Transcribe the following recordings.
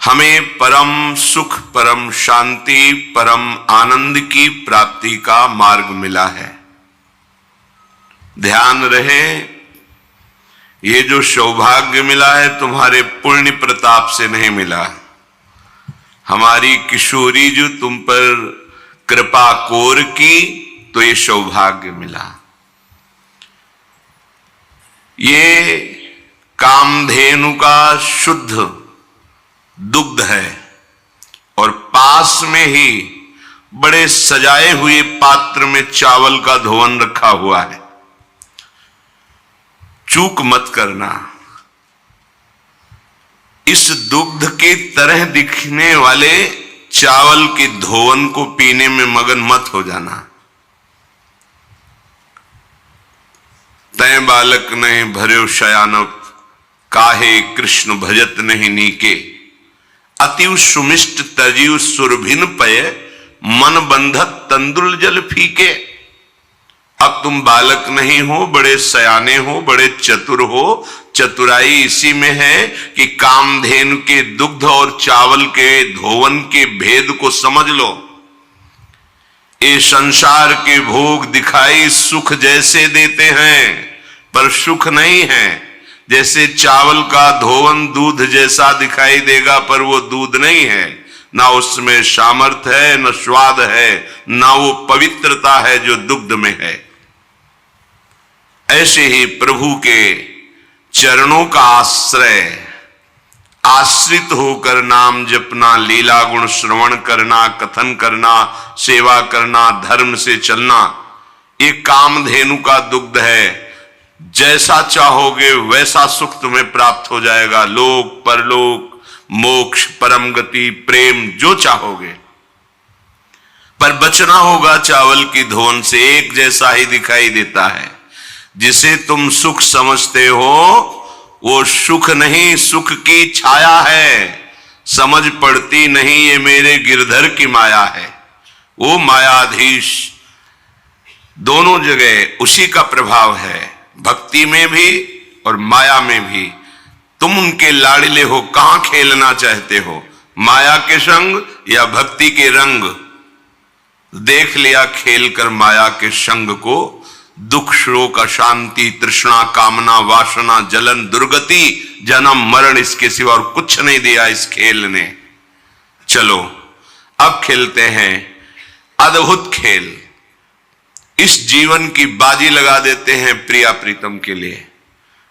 हमें परम सुख, परम शांति, परम आनंद की प्राप्ति का मार्ग मिला है। ध्यान रहे, ये जो सौभाग्य मिला है तुम्हारे पुण्य प्रताप से नहीं मिला। हमारी किशोरी जो तुम पर कृपा कोर की, तो ये सौभाग्य मिला। ये कामधेनु का शुद्ध दुग्ध है और पास में ही बड़े सजाए हुए पात्र में चावल का धोवन रखा हुआ है। चूक मत करना। इस दुग्ध के तरह दिखने वाले चावल के धोवन को पीने में मगन मत हो जाना। तय बालक नहीं भर्यो शयानक, काहे कृष्ण भजत नहीं नीके। अतिव सुमिष्ट तजीव सुरभिन पय, मन बंधत तंदुल जल फीके। अब तुम बालक नहीं हो, बड़े सयाने हो, बड़े चतुर हो। चतुराई इसी में है कि कामधेनु के दुग्ध और चावल के धोवन के भेद को समझ लो। ये संसार के भोग दिखाई सुख जैसे देते हैं, पर सुख नहीं है। जैसे चावल का धोवन दूध जैसा दिखाई देगा, पर वो दूध नहीं है। ना उसमें सामर्थ्य है, न स्वाद है, ना वो पवित्रता है जो दुग्ध में है। ऐसे ही प्रभु के चरणों का आश्रय, आश्रित होकर नाम जपना, लीला गुण श्रवण करना, कथन करना, सेवा करना, धर्म से चलना, ये कामधेनु का दुग्ध है। जैसा चाहोगे वैसा सुख तुम्हें प्राप्त हो जाएगा। लोक, परलोक, मोक्ष, परम गति, प्रेम, जो चाहोगे। पर बचना होगा चावल की धोन से। एक जैसा ही दिखाई देता है। जिसे तुम सुख समझते हो वो सुख नहीं, सुख की छाया है। समझ पड़ती नहीं, ये मेरे गिरधर की माया है। वो मायाधीश दोनों जगह उसी का प्रभाव है, भक्ति में भी और माया में भी। तुम उनके लाड़िले हो, कहां खेलना चाहते हो, माया के संग या भक्ति के रंग। देख लिया खेल कर माया के संग को। दुख, शोक, अशांति, तृष्णा, कामना, वासना, जलन, दुर्गति, जन्म, मरण, इसके सिवा और कुछ नहीं दिया इस खेल ने। चलो अब खेलते हैं अद्भुत खेल। इस जीवन की बाजी लगा देते हैं प्रिया प्रीतम के लिए।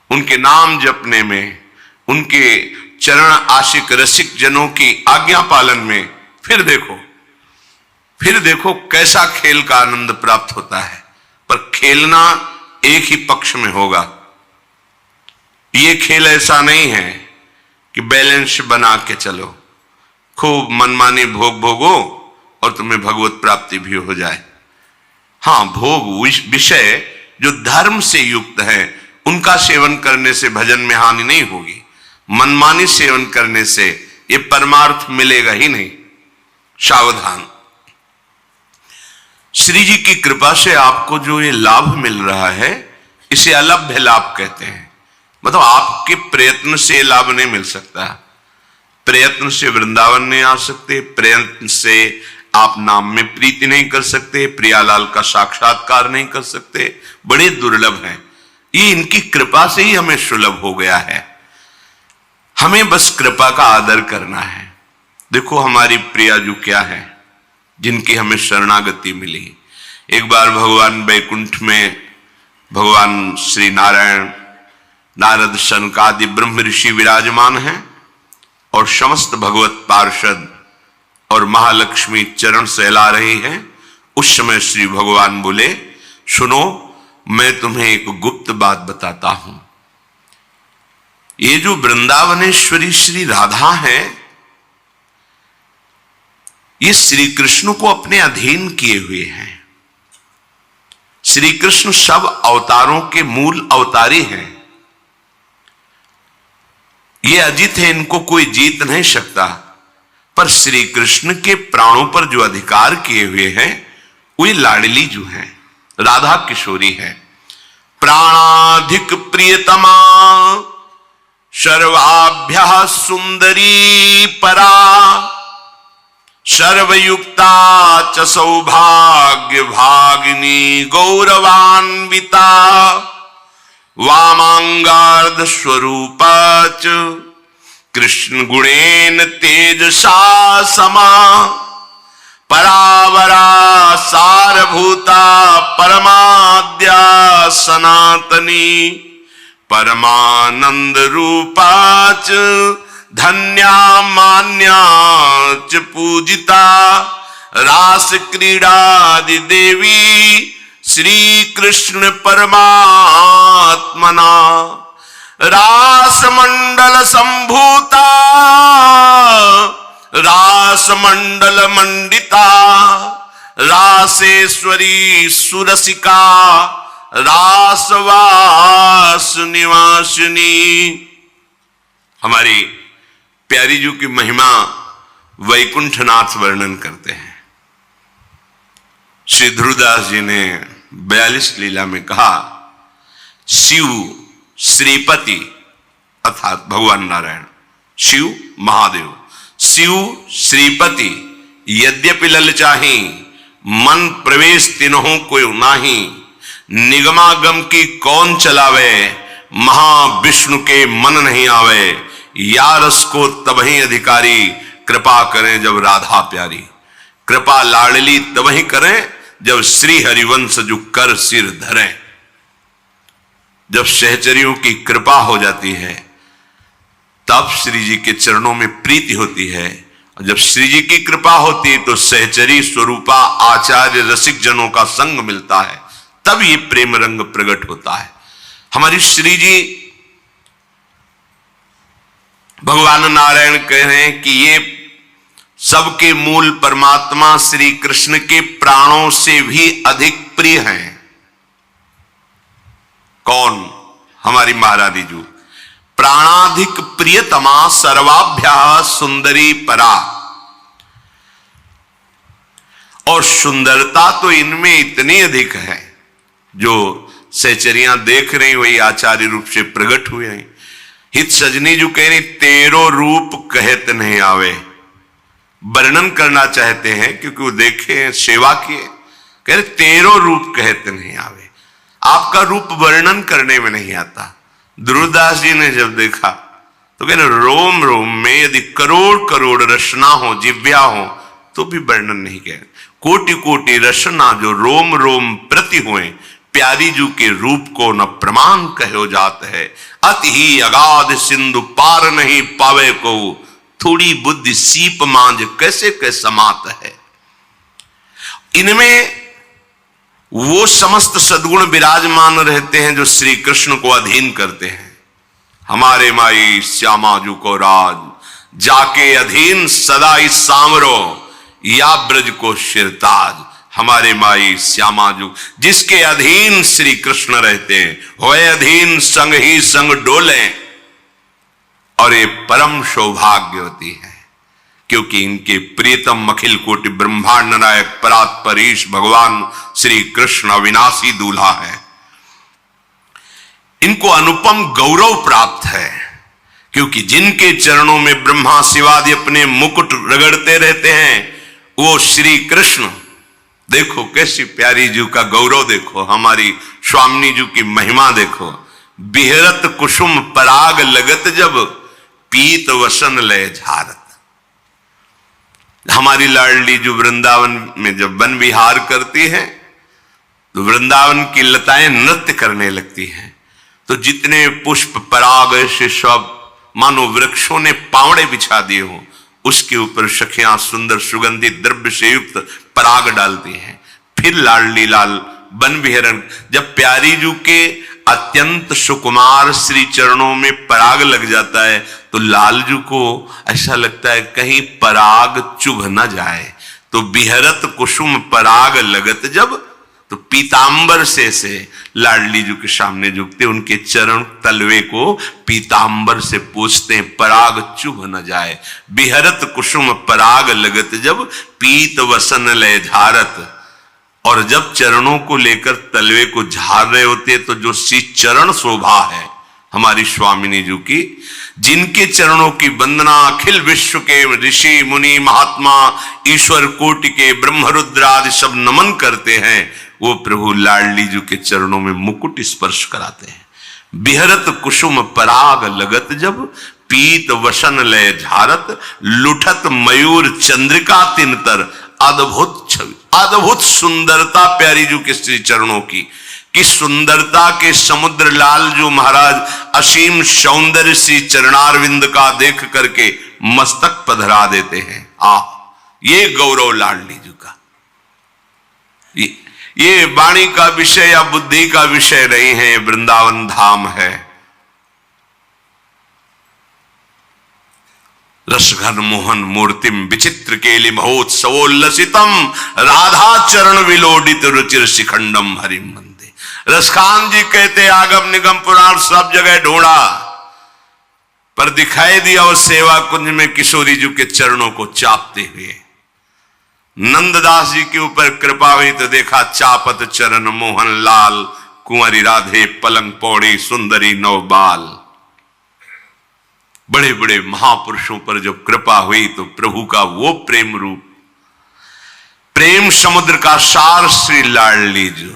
उनके नाम जपने में, उनके चरण आशिक रसिक जनों की आज्ञा पालन में। फिर देखो कैसा खेल का आनंद प्राप्त होता है। पर खेलना एक ही पक्ष में होगा। ये खेल ऐसा नहीं है कि बैलेंस बना के चलो, खूब मनमानी भोग भोगो और तुम्हें भगवत प्राप्ति भी हो जाए। हाँ, भोग विषय जो धर्म से युक्त है उनका सेवन करने से भजन में हानि नहीं होगी। मनमानी सेवन करने से ये परमार्थ मिलेगा ही नहीं। सावधान। श्री जी की कृपा से आपको जो ये लाभ मिल रहा है, इसे अलभ्य लाभ कहते हैं। मतलब आपके प्रयत्न से लाभ नहीं मिल सकता। प्रयत्न से वृंदावन नहीं आ सकते, प्रयत्न से आप नाम में प्रीति नहीं कर सकते, प्रियालाल का साक्षात्कार नहीं कर सकते, बड़े दुर्लभ हैं। ये इनकी कृपा से ही हमें सुलभ हो गया है। हमें बस कृपा का आदर करना है। देखो हमारी प्रिया जो क्या है, जिनकी हमें शरणागति मिली। एक बार भगवान बैकुंठ में भगवान श्री नारायण, नारद, सनकादि ब्रह्म ऋषि विराजमान हैं और समस्त भगवत पार्षद और महालक्ष्मी चरण सहला रही हैं। उस समय श्री भगवान बोले, सुनो, मैं तुम्हें एक गुप्त बात बताता हूं। ये जो वृंदावनेश्वरी श्री राधा है, ये श्री कृष्ण को अपने अधीन किए हुए हैं। श्री कृष्ण सब अवतारों के मूल अवतारी हैं। ये अजित है, इनको कोई जीत नहीं सकता। पर श्री कृष्ण के प्राणों पर जो अधिकार किए हुए हैं, वे लाडली जो हैं, राधा किशोरी है। प्राणाधिक प्रियतमा सर्वाभ्यः सुंदरी परा, सर्वयुक्ता च सौभाग्य भागिनी गौरवान्विता, वामांगार्ध स्वरूपा च कृष्ण गुणेन तेजसा समा, परावरा सारभूता परमाद्या सनातनी, परमानंद रूपा च धन्या मान्या च पूजिता, रास क्रीडादि देवी श्री कृष्ण परमात्मना, रास मंडल संभूता रास मंडल मंडिता, रासेश्वरी सुरसिका, रासवास निवासिनी। हमारी प्यारी जी की महिमा वैकुंठनाथ वर्णन करते हैं। श्री ध्रुवदास जी ने 42 लीला में कहा, शिव श्रीपति अर्थात भगवान नारायण, शिव महादेव, शिव श्रीपति यद्यपि ललचाही, मन प्रवेश तिन्हों कोई नाही, निगमागम की कौन चलावे, महाविष्णु के मन नहीं आवे, या रस को तबही अधिकारी, कृपा करें जब राधा प्यारी, कृपा लाडली तबही करें जब श्री हरिवंश जो कर सिर धरें। जब सहचरियों की कृपा हो जाती है तब श्री जी के चरणों में प्रीति होती है, और जब श्री जी की कृपा होती है तो सहचरी स्वरूपा आचार्य रसिक जनों का संग मिलता है, तब ये प्रेम रंग प्रकट होता है। हमारी श्री जी भगवान नारायण कह रहे हैं कि ये सबके मूल परमात्मा श्री कृष्ण के प्राणों से भी अधिक प्रिय हैं। कौन? हमारी महारानी जी, प्राणाधिक प्रियतमा सर्वाभ्या सुंदरी परा। और सुंदरता तो इनमें इतनी अधिक है, जो सहचरियां देख रही वही आचार्य रूप से प्रकट हुए हैं। हित सजनी जो कह रही, तेरो रूप कहत नहीं आवे, वर्णन करना चाहते हैं क्योंकि वो देखे सेवा किए, कह रहे तेरो रूप कहत नहीं आवे, आपका रूप वर्णन करने में नहीं आता। ध्रुवदास जी ने जब देखा तो कह रहे रोम रोम में यदि करोड़ करोड़ रचना हो, जिव्या हो, तो भी वर्णन नहीं कह, कोटि कोटि रचना जो रोम रोम प्रति हुए, प्यारी जू के रूप को न प्रमाण कहो जात है। अति ही अगाध सिंधु पार नहीं पावे को, थोड़ी बुद्धि सीप मांझ कैसे के समात है। इनमें वो समस्त सद्गुण विराजमान रहते हैं जो श्री कृष्ण को अधीन करते हैं। हमारे माई श्यामा जू को राज, जाके अधीन सदा ही सांवरो, या ब्रज को शिरताज। हमारे माई श्यामा जू जिसके अधीन श्री कृष्ण रहते हैं, वह अधीन संग ही संग डोले, और ये परम सौभाग्यवती है क्योंकि इनके प्रियतम अखिल कोटि ब्रह्मांड नायक परात्परीश भगवान श्री कृष्ण अविनाशी दूल्हा है। इनको अनुपम गौरव प्राप्त है क्योंकि जिनके चरणों में ब्रह्मा शिवादि अपने मुकुट रगड़ते रहते हैं, वो श्री कृष्ण। देखो कैसी प्यारी जी का गौरव, देखो हमारी स्वामिनी जी की महिमा देखो। बिहरत कुसुम पराग लगत जब, पीत वसन लय झारत। हमारी लाडली जो वृंदावन में जब वन विहार करती है तो वृंदावन की लताएं नृत्य करने लगती हैं, तो जितने पुष्प पराग से सब मानो वृक्षों ने पावड़े बिछा दिए हो, उसके ऊपर सखियां सुंदर सुगंधित द्रव्य से युक्त पराग डालती हैं। फिर लाडली लाल वन विहरण, जब प्यारी जू के अत्यंत सुकुमार श्री चरणों में पराग लग जाता है तो लालजू को ऐसा लगता है कहीं पराग चुभ न जाए, तो बिहरत कुसुम पराग लगत जब, तो पीतांबर से लाडली जू के सामने झुकते, उनके चरण तलवे को पीतांबर से पूछते हैं पराग चुभ न जाए। बिहरत कुसुम पराग लगत जब, पीत वसन लय झारत। और जब चरणों को लेकर तलवे को झाड़ रहे होते तो जो सी चरण शोभा है हमारी स्वामिनी जी की, जिनके चरणों की वंदना अखिल विश्व के ऋषि मुनि महात्मा ईश्वर कोटि के ब्रह्मरुद्र आदि सब नमन करते हैं, वो प्रभु लाडली जी के चरणों में मुकुट स्पर्श कराते हैं। बिहरत कुसुम पराग लगत जब, पीत वसन लय झारत, लुठत मयूर चंद्रिका तिनतर। अद्भुत छवि, अद्भुत सुंदरता प्यारी जी के श्री चरणों की। किस सुंदरता के समुद्र लाल जो महाराज असीम सौंदर्य से चरणारविंद का देख करके मस्तक पधरा देते हैं। ये गौरव लाडली जी का। ये वाणी का विषय या बुद्धि का विषय नहीं है, वृंदावन धाम है। रसघन मोहन मूर्तिम विचित्र केलि महोत्सवोल्लसितम, राधा चरण विलोडित रुचिर शिखंडम हरिम वंदे। रसखान जी कहते आगम निगम पुराण सब जगह ढूंढा, पर दिखाई दिया और सेवा कुंज में किशोरी जी के चरणों को चापते हुए। नंददास जी के ऊपर कृपा हुई तो देखा चापत चरण मोहन लाल, कुंवरी राधे पलंग पौड़ी सुंदरी नवबाल। बड़े बड़े महापुरुषों पर जब कृपा हुई तो प्रभु का वो प्रेम रूप, प्रेम समुद्र का सार श्री लाडली जी।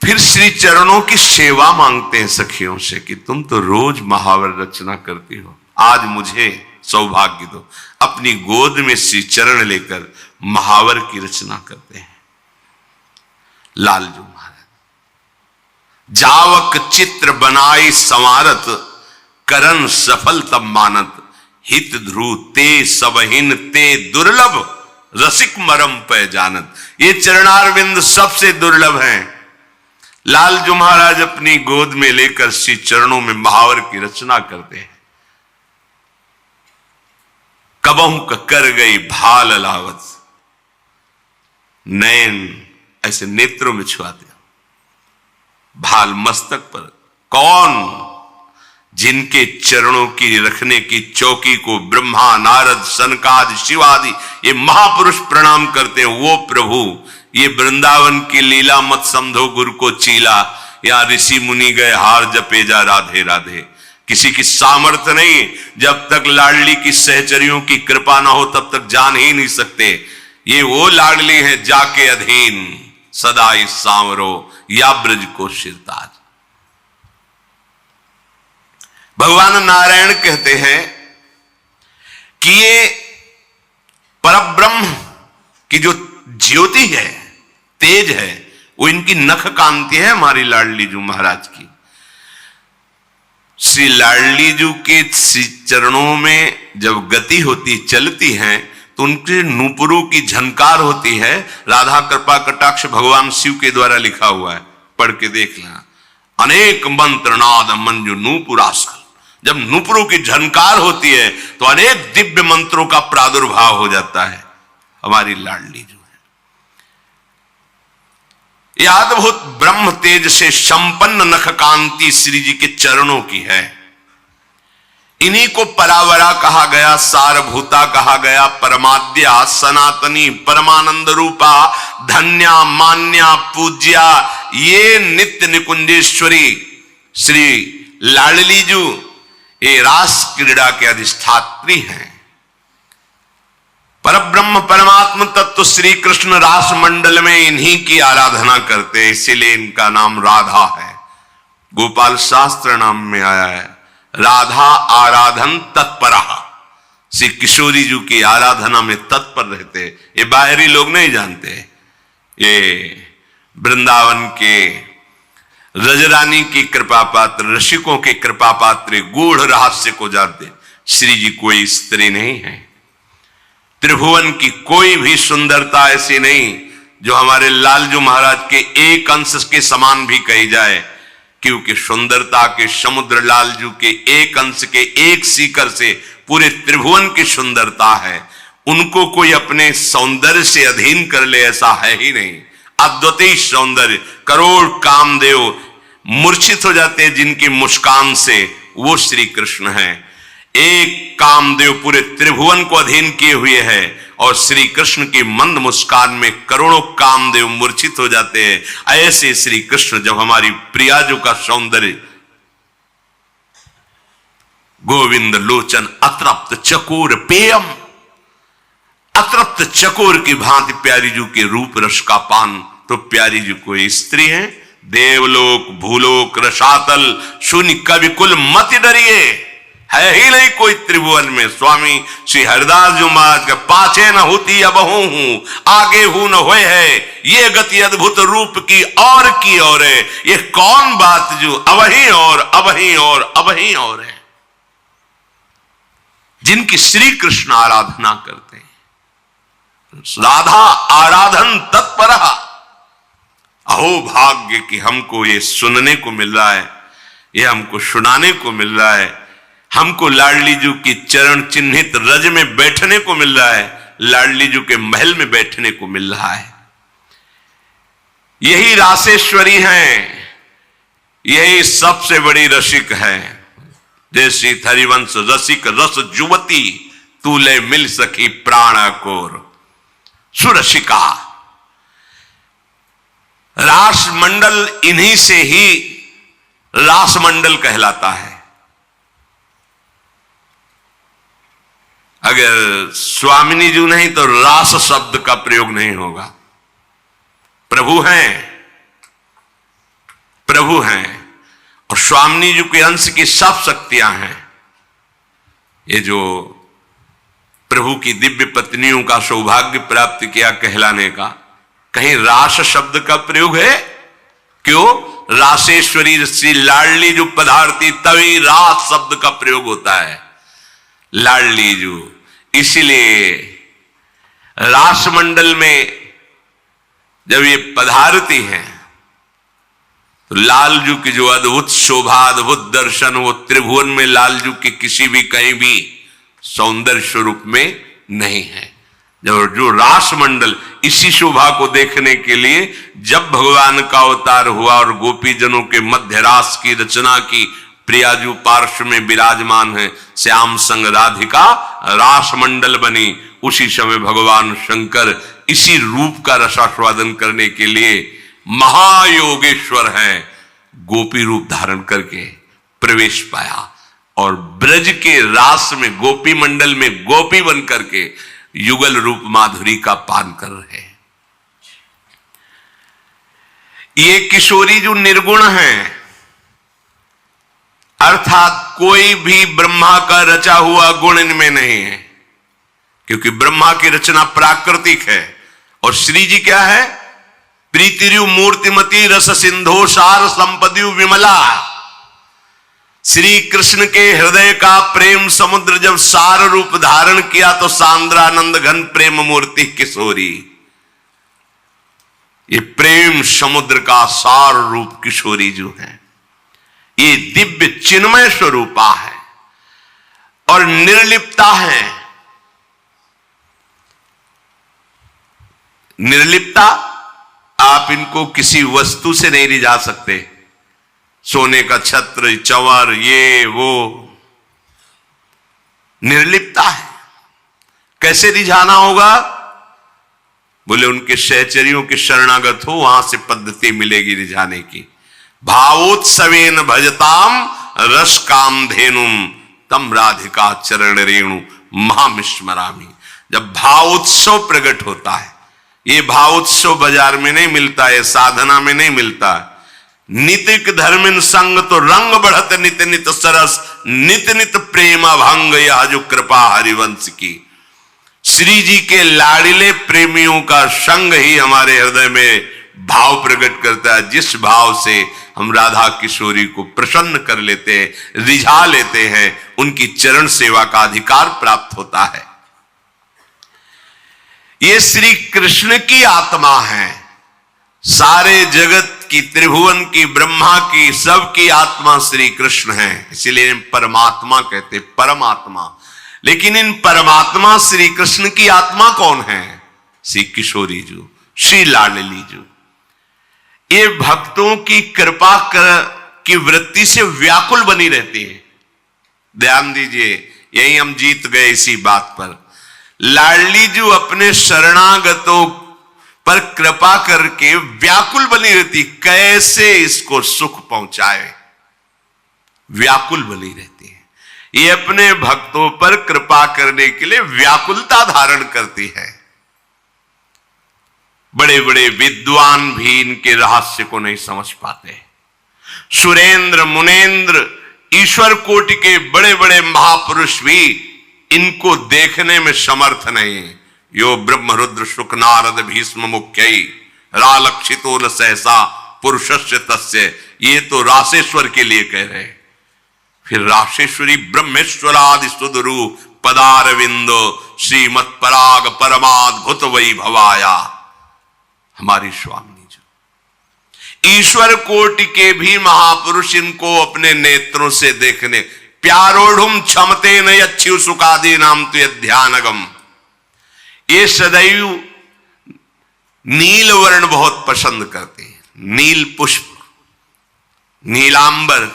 फिर श्री चरणों की सेवा मांगते हैं सखियों से कि तुम तो रोज महावर रचना करती हो, आज मुझे सौभाग्य दो। अपनी गोद में श्री चरण लेकर महावर की रचना करते हैं लालजू महाराज। जावक चित्र बनाई संवारत, करन सफल तब मानत, हित ध्रुव ते सबहिन ते दुर्लभ, रसिक मरम पे जानत। ये चरणारविंद सबसे दुर्लभ हैं। लालजू महाराज अपनी गोद में लेकर श्री चरणों में महावर की रचना करते हैं। कबहू कर गई भाल लावत, नयन ऐसे नेत्रों में छुआते, भाल मस्तक पर। कौन? जिनके चरणों की रखने की चौकी को ब्रह्मा नारद सनकादि शिवादि ये महापुरुष प्रणाम करते हैं, वो प्रभु। ये वृंदावन की लीला मत समझो गुरु को चीला, या ऋषि मुनि गए हार जपे जा राधे राधे। किसी की सामर्थ्य नहीं, जब तक लाडली की सहचरियों की कृपा ना हो तब तक जान ही नहीं सकते। ये वो लाडली है जाके अधीन, सदा इस सांवरो या ब्रज को शिरताज। भगवान नारायण कहते हैं कि ये परब्रह्म की जो ज्योति है, तेज है, वो इनकी नख कांति है हमारी लाडली जी महाराज की। श्री लाडली जी के श्री चरणों में जब गति होती चलती है तो उनके नूपुरों की झनकार होती है। राधा कृपा कटाक्ष भगवान शिव के द्वारा लिखा हुआ है, पढ़ के देख लेना। अनेक मंत्र नाद मंजु नूपुरास्खल, जब नूपुरों की झनकार होती है तो अनेक दिव्य मंत्रों का प्रादुर्भाव हो जाता है। हमारी लाडली जो है यह अद्भुत ब्रह्म तेज से संपन्न नख कांति श्री जी के चरणों की है। इन्हीं को परावरा कहा गया, सारभूता कहा गया, परमाद्या सनातनी परमानंद रूपा, धन्या मान्या पूज्या। ये नित्य निकुंजेश्वरी श्री लाडली जी ये रास क्रीड़ा के अधिष्ठात्री हैं। परब्रह्म परमात्म तत्व श्री कृष्ण रास मंडल में इन्हीं की आराधना करते हैं, इसीलिए इनका नाम राधा है। गोपाल शास्त्र नाम में आया है राधा आराधन तत्परा। श्री किशोरी जी की आराधना में तत्पर रहते। ये बाहरी लोग नहीं जानते, ये वृंदावन के रजरानी की कृपा पात्र, रसिकों के कृपा पात्र गूढ़ रहस्य को जानते। श्री जी कोई स्त्री नहीं है, त्रिभुवन की कोई भी सुंदरता ऐसी नहीं जो हमारे लालजू महाराज के एक अंश के समान भी कही जाए, क्योंकि सुंदरता के समुद्र लालजू के एक अंश के एक सीकर से पूरे त्रिभुवन की सुंदरता है। उनको कोई अपने सौंदर्य से अधीन कर ले ऐसा है ही नहीं। अद्वितीय सौंदर्य, करोड़ कामदेव मूर्छित हो जाते हैं जिनकी मुस्कान से, वो श्री कृष्ण है। एक कामदेव पूरे त्रिभुवन को अधीन किए हुए है और श्री कृष्ण की मंद मुस्कान में करोड़ों कामदेव मूर्छित हो जाते हैं। ऐसे श्री कृष्ण जब हमारी प्रियाजू का सौंदर्य गोविंद लोचन अतृप्त चकोर पेयम, अतृप्त चकोर की भांति प्यारी जू के रूप रस का पान, तो प्यारी जी कोई स्त्री है। देवलोक भूलोक रसातल शून्य कवि कुल मत डरिए, है ही नहीं कोई त्रिभुवन में। स्वामी श्री हरिदास जी महाराज के पाछे न होती अबहू हूं, आगे हूं न होए है, ये गति अद्भुत रूप की और है। ये कौन बात जो अबही और अबही और अबही और है। जिनकी श्री कृष्ण आराधना करते हैं, राधा आराधन तत्पर, अहो भाग्य कि हमको ये सुनने को मिल रहा है, ये हमको सुनाने को मिल रहा है, हमको लाडली जू की चरण चिन्हित रज में बैठने को मिल रहा है, लाडली जू के महल में बैठने को मिल रहा है। यही रासेश्वरी हैं, यही सबसे बड़ी रसिक है। जैसी हरिवंश रसिक रस जुवती, तूले मिल सकी प्राण कोर। सुरसिका रास मंडल इन्हीं से ही रास मंडल कहलाता है। अगर स्वामिनी जी नहीं तो रास शब्द का प्रयोग नहीं होगा। प्रभु हैं, प्रभु हैं और स्वामिनी जी के अंश की सब शक्तियां हैं। ये जो प्रभु की दिव्य पत्नियों का सौभाग्य प्राप्त किया कहलाने का, कहीं रास शब्द का प्रयोग है? क्यों? रासेश्वरी श्री लाडली जो पधारती तभी रास शब्द का प्रयोग होता है, लाडली जो। इसीलिए रास मंडल में जब ये पधारती हैं तो लालजू की जो अद्भुत शोभा, अद्भुत दर्शन, वो त्रिभुवन में लालजू की किसी भी कहीं भी सौंदर्य स्वरूप में नहीं है। जो रास मंडल, इसी शोभा को देखने के लिए जब भगवान का अवतार हुआ और गोपी जनों के मध्य रास की रचना की, प्रियाजू पार्श्व में विराजमान है, श्याम संग राधिका रास मंडल बनी। उसी समय भगवान शंकर इसी रूप का रसास्वादन करने के लिए महायोगेश्वर है, गोपी रूप धारण करके प्रवेश पाया और ब्रज के रास में गोपी मंडल में गोपी बन करके युगल रूप माधुरी का पान कर रहे हैं। ये किशोरी जो निर्गुण है, अर्थात कोई भी ब्रह्मा का रचा हुआ गुण इनमें नहीं है, क्योंकि ब्रह्मा की रचना प्राकृतिक है और श्री जी क्या है? प्रीतिरु मूर्तिमती रस सिंधो सार संपदियु विमला। श्री कृष्ण के हृदय का प्रेम समुद्र जब सार रूप धारण किया तो सांद्रानंद घन प्रेम मूर्ति किशोरी। ये प्रेम समुद्र का सार रूप किशोरी जो है, ये दिव्य चिन्मय स्वरूपा है और निर्लिप्ता है। निर्लिप्ता, आप इनको किसी वस्तु से नहीं रिझा सकते। सोने का छत्र, चंवर, ये वो, निर्लिप्ता है। कैसे रिझाना होगा? बोले उनके सहचरियों के शरणागत हो, वहां से पद्धति मिलेगी रिझाने की। भावोत्सवेन भजताम रस काम धेनुम तम राधिका चरण रेणु महामिस्मरामी। जब भावोत्सव प्रकट होता है, ये भावोत्सव बाजार में नहीं मिलता है, साधना में नहीं मिलता है। नितिक धर्मिन संग तो रंग बढ़त नित नित सरस, नित नित प्रेम भंग यह जो कृपा हरिवंश की। श्री जी के लाड़िले प्रेमियों का संग ही हमारे हृदय में भाव प्रकट करता है, जिस भाव से हम राधा किशोरी को प्रसन्न कर लेते हैं, रिझा लेते हैं, उनकी चरण सेवा का अधिकार प्राप्त होता है। ये श्री कृष्ण की आत्मा है। सारे जगत की, त्रिभुवन की, ब्रह्मा की, सबकी आत्मा श्री कृष्ण है। इसीलिए परमात्मा कहते, परमात्मा। लेकिन इन परमात्मा श्री कृष्ण की आत्मा कौन है? श्री किशोरी जी, श्री लाडली जी। ये भक्तों की कृपा की वृत्ति से व्याकुल बनी रहती है। ध्यान दीजिए, यही हम जीत गए इसी बात पर। लाडली जी अपने शरणागतों पर कृपा करके व्याकुल बनी रहती, कैसे इसको सुख पहुंचाए, व्याकुल बनी रहती है। ये अपने भक्तों पर कृपा करने के लिए व्याकुलता धारण करती है। बड़े बड़े विद्वान भी इनके रहस्य को नहीं समझ पाते। सुरेंद्र मुनेन्द्र ईश्वर कोटि के बड़े बड़े महापुरुष भी इनको देखने में समर्थ नहीं। यो ब्रह्म रुद्र शुक नारद भीष्म मुख्य रालक्षितो न सहसा पुरुषस्य तस्य, ये तो रासेश्वर के लिए कह रहे। फिर राशेश्वरी ब्रह्मेश्वरादि सुदरु पदारविंदो श्रीमत् पराग परमाद्भुत वैभवाया, हमारी स्वामी जी ईश्वर कोटि के भी महापुरुष इनको अपने नेत्रों से देखने, प्यारोढ़ुम क्षमते न अच्छी सुखादि नाम तो ध्यानगम, ये सदैव नील वर्ण बहुत पसंद करते हैं, नील पुष्प, नीलांबर,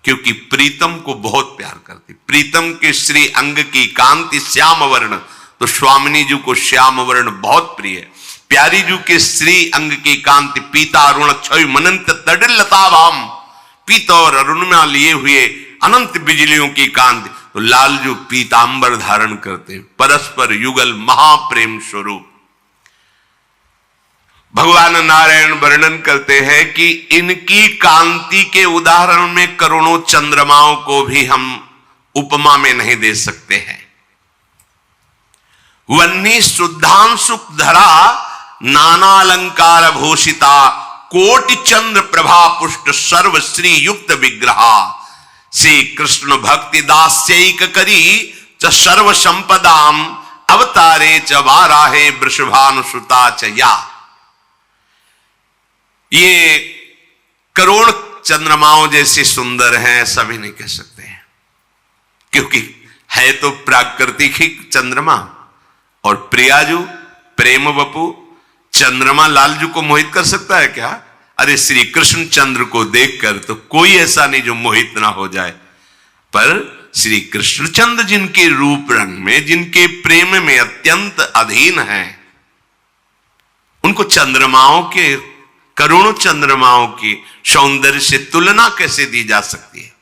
क्योंकि प्रीतम को बहुत प्यार करते। प्रीतम के श्री अंग की कांति श्याम वर्ण, तो स्वामिनी जी को श्याम वर्ण बहुत प्रिय है। प्यारी जी के श्री अंग की कांति पीता अरुण क्षय मनंत तडिलता भाम, पीता और अरुण में लिए हुए अनंत बिजलियों की कांति, तो लालजू पीतांबर धारण करते, परस्पर युगल महाप्रेम स्वरूप। भगवान नारायण वर्णन करते हैं कि इनकी कांति के उदाहरण में करोड़ों चंद्रमाओं को भी हम उपमा में नहीं दे सकते हैं। वन्नी शुद्धांशु धरा नाना अलंकार भूषिता, कोटि चंद्र प्रभा पुष्ट सर्व श्री युक्त विग्रहा, श्री कृष्ण भक्ति दास्यैक करी च सर्व संपदाम, अवतारे च वाराहे वृषभानुसुता च या। ये करोड़ चंद्रमाओं जैसे सुंदर हैं ऐसा भी नहीं कह सकते हैं, क्योंकि है तो प्राकृतिक ही चंद्रमा। और प्रियाजू प्रेम वपु चंद्रमा लालजू को मोहित कर सकता है क्या? अरे श्री कृष्ण चंद्र को देखकर तो कोई ऐसा नहीं जो मोहित ना हो जाए, पर श्री कृष्णचंद्र जिनके रूप रंग में, जिनके प्रेम में अत्यंत अधीन हैं, उनको चंद्रमाओं के, करोड़ों चंद्रमाओं की सौंदर्य से तुलना कैसे दी जा सकती है?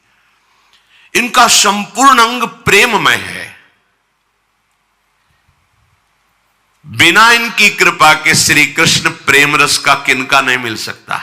इनका संपूर्ण अंग प्रेममय है। बिना इनकी कृपा के श्री कृष्ण प्रेम रस का किनका नहीं मिल सकता।